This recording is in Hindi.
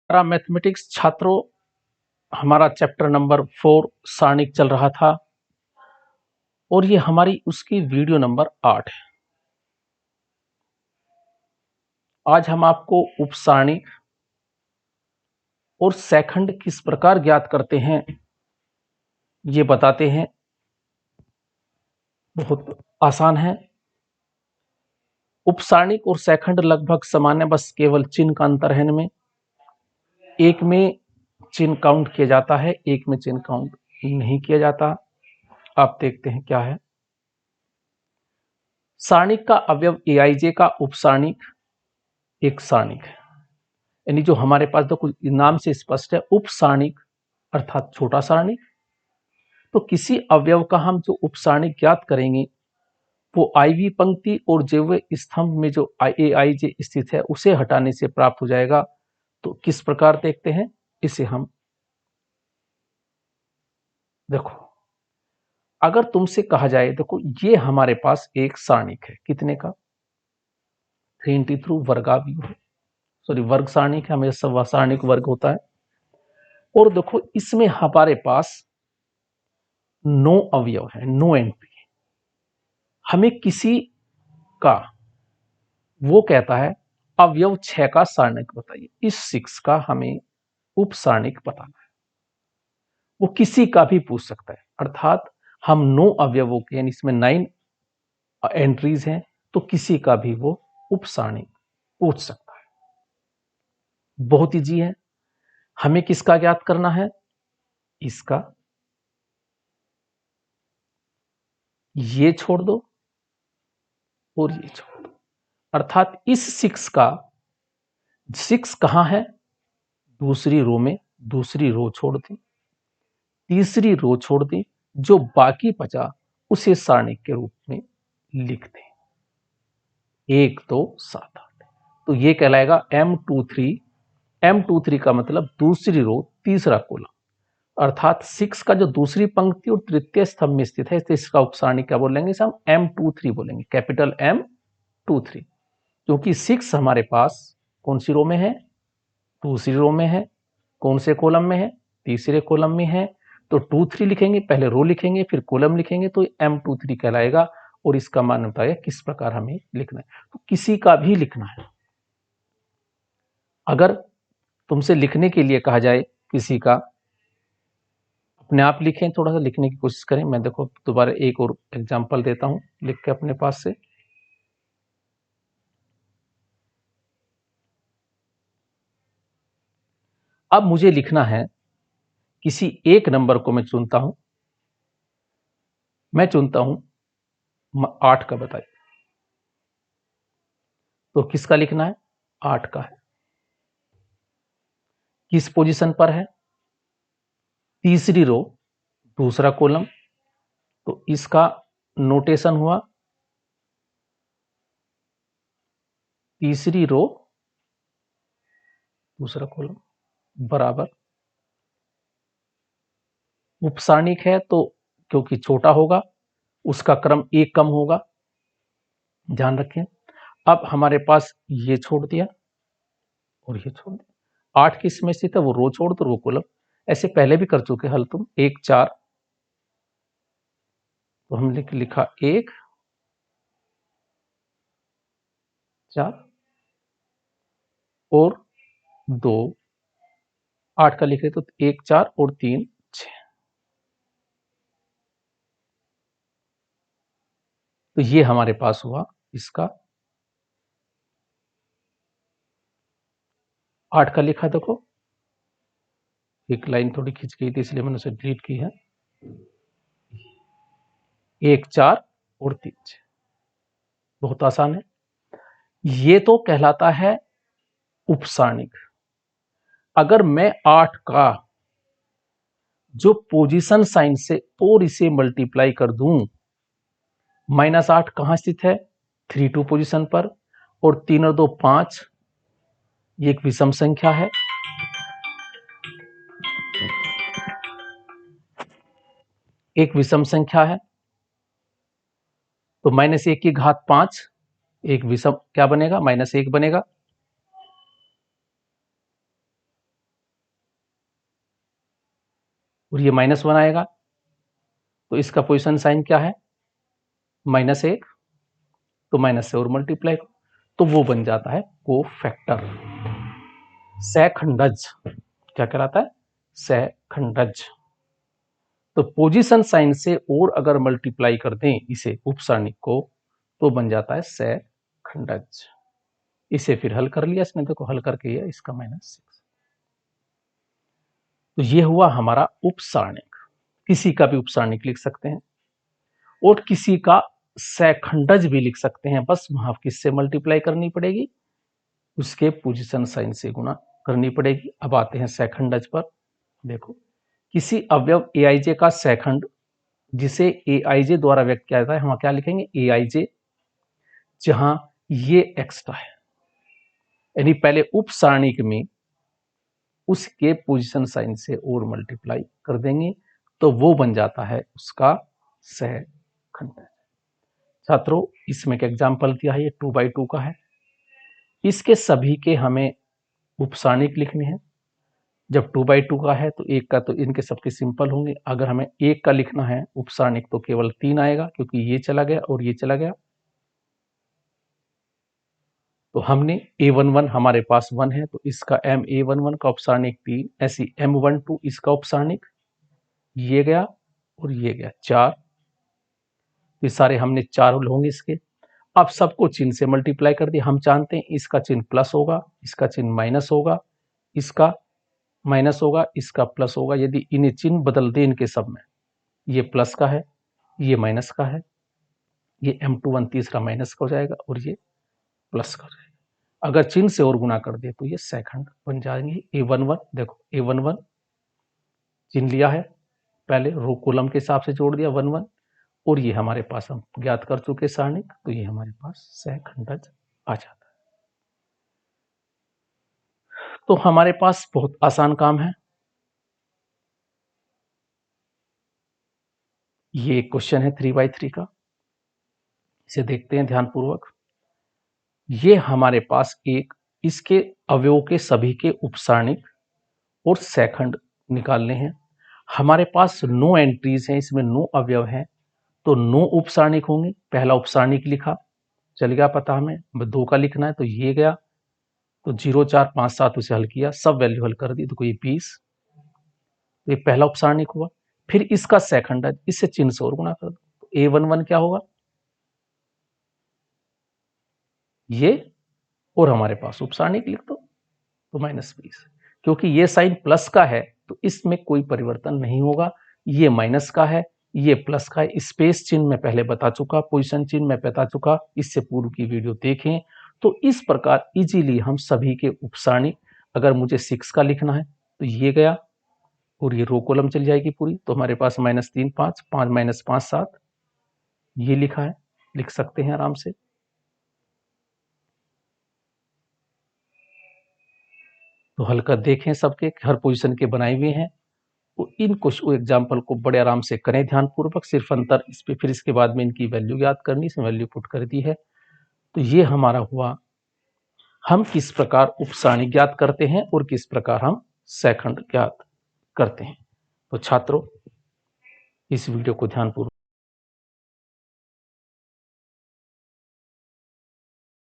हमारा मैथमेटिक्स छात्रों, हमारा चैप्टर नंबर 4 सारणिक चल रहा था और ये हमारी उसकी वीडियो नंबर 8 है। आज हम आपको उपसारणिक और सेकंड किस प्रकार ज्ञात करते हैं ये बताते हैं। बहुत आसान है। उपसारणिक और सेकंड लगभग समान है, बस केवल चिन्ह का अंतर है इनमें। एक में चिन्ह काउंट किया जाता है, एक में चिन्ह काउंट नहीं किया जाता। आप देखते हैं क्या है। सारणिक का अवयव एआईजे का उपसारणिक एक सारणिक है, यानी जो हमारे पास तो कुछ नाम से स्पष्ट है, उपसारणिक अर्थात छोटा सारणिक। तो किसी अवयव का हम जो उपसारणिक ज्ञात करेंगे वो आईवी पंक्ति और जेव स्तंभ में जो एआईजे स्थित है उसे हटाने से प्राप्त हो जाएगा। तो किस प्रकार देखते हैं इसे हम। देखो, अगर तुमसे कहा जाए, देखो ये हमारे पास एक सारणिक है, कितने का 3 थ्रू वर्गावयव है, सॉरी वर्ग सारणिक है, हमेशा सारणिक वर्ग होता है। और देखो इसमें हमारे पास 9 अवयव है, 9 एंट्री। हमें किसी का वो कहता है अवयव 6 का सारणिक बताइए, इस 6 का हमें उप सारणिक बताना है। वो किसी का भी पूछ सकता है, अर्थात हम 9 अवयवों के, यानी इसमें 9 एंट्रीज हैं, तो किसी का भी वो उप सारणिक पूछ सकता है। बहुत ईजी है। हमें किसका ज्ञात करना है, इसका। ये छोड़ दो और ये छोड़ दो, अर्थात इस 6 का 6 कहां है, दूसरी रो में, दूसरी रो छोड़ दी, तीसरी रो छोड़ दी, जो बाकी बचा उसे सारणिक के रूप में लिख दें। 1 2 7 8, तो ये कहलाएगा M23। M23 का मतलब दूसरी रो तीसरा कॉलम, अर्थात 6 का जो दूसरी पंक्ति और तृतीय स्तंभ में स्थित है, तो इसका उपसारणिक क्या बोलेंगे, इसे हम M23 बोलेंगे, कैपिटल M23। क्योंकि 6 हमारे पास कौन सी रो में है, दूसरी रो में है। कौन से कॉलम में है, तीसरे कॉलम में है। तो 23 लिखेंगे, पहले रो लिखेंगे फिर कॉलम लिखेंगे, तो M23 कहलाएगा। और इसका मान बताया किस प्रकार हमें लिखना है। तो किसी का भी लिखना है। अगर तुमसे लिखने के लिए कहा जाए किसी का, अपने आप लिखें, थोड़ा सा लिखने की कोशिश करें। मैं देखो दोबारा एक और एग्जांपल देता हूं लिख के अपने पास से। अब मुझे लिखना है, किसी एक नंबर को मैं चुनता हूं, मैं चुनता हूं 8 का, बताइए तो किसका लिखना है, 8 का है। किस पोजीशन पर है, तीसरी रो दूसरा कॉलम। तो इसका नोटेशन हुआ तीसरी रो दूसरा कॉलम बराबर, उपसारणिक है तो क्योंकि छोटा होगा उसका क्रम एक कम होगा, ध्यान रखें। अब हमारे पास ये छोड़ दिया और ये छोड़ दिया। 8 किस में स्थित है, वो रो छोड़ दो, रो कॉलम। ऐसे पहले भी कर चुके हल तुम, 1 4, तो हमने लिखा 1 4 और 2, 8 का लिख रहे तो 1 4 और 3 6। तो ये हमारे पास हुआ इसका 8 का लिखा। देखो एक लाइन थोड़ी खिंच गई थी इसलिए मैंने उसे डिलीट की है। 1 4 और 3 6, बहुत आसान है। ये तो कहलाता है उपसारणिक। अगर मैं 8 का जो पोजीशन साइन से और इसे मल्टीप्लाई कर दूं, -8 कहां स्थित है, 3 2 पोजीशन पर, और 3 और 2 5, ये एक विषम संख्या है। एक विषम संख्या है, तो -1 की घात 5 एक विषम क्या बनेगा, -1 बनेगा। और ये -1 आएगा, तो इसका पोजीशन साइन क्या है, -1, तो माइनस से और मल्टीप्लाई, तो वो बन जाता है कोफैक्टर, सहखंडज। क्या कहलाता है, सहखंडज। तो पोजीशन साइन से और अगर मल्टीप्लाई कर दें इसे उपसारणिक को, तो बन जाता है सहखंडज। इसे फिर हल कर लिया इसने, देखो हल करके ये इसका -6। तो ये हुआ हमारा उपसारणिक। किसी का भी उपसारणिक लिख सकते हैं और किसी का सहखंडज भी लिख सकते हैं, बस वहां किससे मल्टीप्लाई करनी पड़ेगी, उसके पोजीशन साइन से गुणा करनी पड़ेगी। अब आते हैं सहखंडज पर। देखो, किसी अवयव एआईजे का सहखंड जिसे एआईजे द्वारा व्यक्त किया जाता है, हम क्या लिखेंगे, एआईजे, जहां ये एक्स्ट्रा है, यानी पहले उप सारणिक में उसके पोजीशन साइन से और मल्टीप्लाई कर देंगे, तो वो बन जाता है उसका सहखंड। छात्रों, इसमें एक एग्जाम्पल दिया है, ये 2/2 का है। इसके सभी के हमें उपसारणिक लिखने हैं। जब 2/2 का है तो एक का, तो इनके सबके सिंपल होंगे। अगर हमें एक का लिखना है उपसारणिक तो केवल 3 आएगा, क्योंकि ये चला गया और ये चला गया। तो हमने a11 हमारे पास 1 है, तो इसका ma11 का उपसारणिक 3, ऐसी m12 इसका उपसारणिक, ये गया और ये गया 4। ये सारे हमने 4 होंगे इसके। अब सबको चिन्ह से मल्टीप्लाई कर दिया। हम जानते हैं इसका चिन्ह प्लस होगा, इसका चिन्ह माइनस होगा, इसका माइनस होगा, इसका प्लस होगा। यदि इन्हें चिन्ह बदल दे इनके सब में, ये प्लस का है, ये माइनस का है, ये m21 तीसरा माइनस का हो जाएगा और ये प्लस का हो जाएगा। अगर चिन्ह से और गुणा कर दे तो ये सहखंड बन जाएंगे। a11, देखो a11 चिन्ह लिया है, पहले रो कॉलम के हिसाब से जोड़ दिया 1 1, और ये हमारे पास हम ज्ञात कर चुके सारणिक, तो ये हमारे पास सहखंडज आ जाता है। तो हमारे पास बहुत आसान काम है। ये क्वेश्चन है 3/3 का, इसे देखते हैं ध्यानपूर्वक। ये हमारे पास एक, इसके अवयवों के सभी के उपसारणिक और सहखंड निकालने हैं। हमारे पास 9 एंट्रीज हैं, इसमें 9 अवयव हैं, तो 9 उपसारणिक होंगे। पहला उपसारणिक लिखा, चल गया पता हमें, 2 का लिखना है तो ये गया, तो 0 4 5 7 उसे हल किया, सब वैल्यू हल कर दी, तो ये 20, तो ये पहला उपसारणिक हुआ। फिर इसका सहखंड है, इससे चिन्ह से और गुणा कर दो, तो a11 क्या होगा, ये, और हमारे पास उपसारणिक लिख दो, तो -20। क्योंकि ये साइन प्लस का है तो इसमें कोई परिवर्तन नहीं होगा। ये माइनस का है, ये प्लस का है। स्पेस चिन्ह मैं पहले बता चुका, पोजीशन चिन्ह मैं बता चुका, इससे पूर्व की वीडियो देखें। तो इस प्रकार इजीली हम सभी के उपसारणिक, अगर मुझे 6 का लिखना है तो ये गया और ये रो कॉलम चल जाएगी पूरी, तो हमारे पास -3 5 5 -5 7, ये लिखा है, लिख सकते हैं आराम से। तो हल कर देखें, सबके हर पोजीशन के बनाए हुए हैं। तो इन क्वेश्चन एग्जाम्पल को बड़े आराम से करें ध्यानपूर्वक, सिर्फ अंतर इस पे, फिर इसके बाद में इनकी वैल्यू याद करनी, इसमें वैल्यू पुट कर दी है। तो ये हमारा हुआ, हम किस प्रकार उपसारणिक ज्ञात करते हैं और किस प्रकार हम सहखंड ज्ञात करते हैं। तो छात्रों, इस वीडियो को ध्यानपूर्वक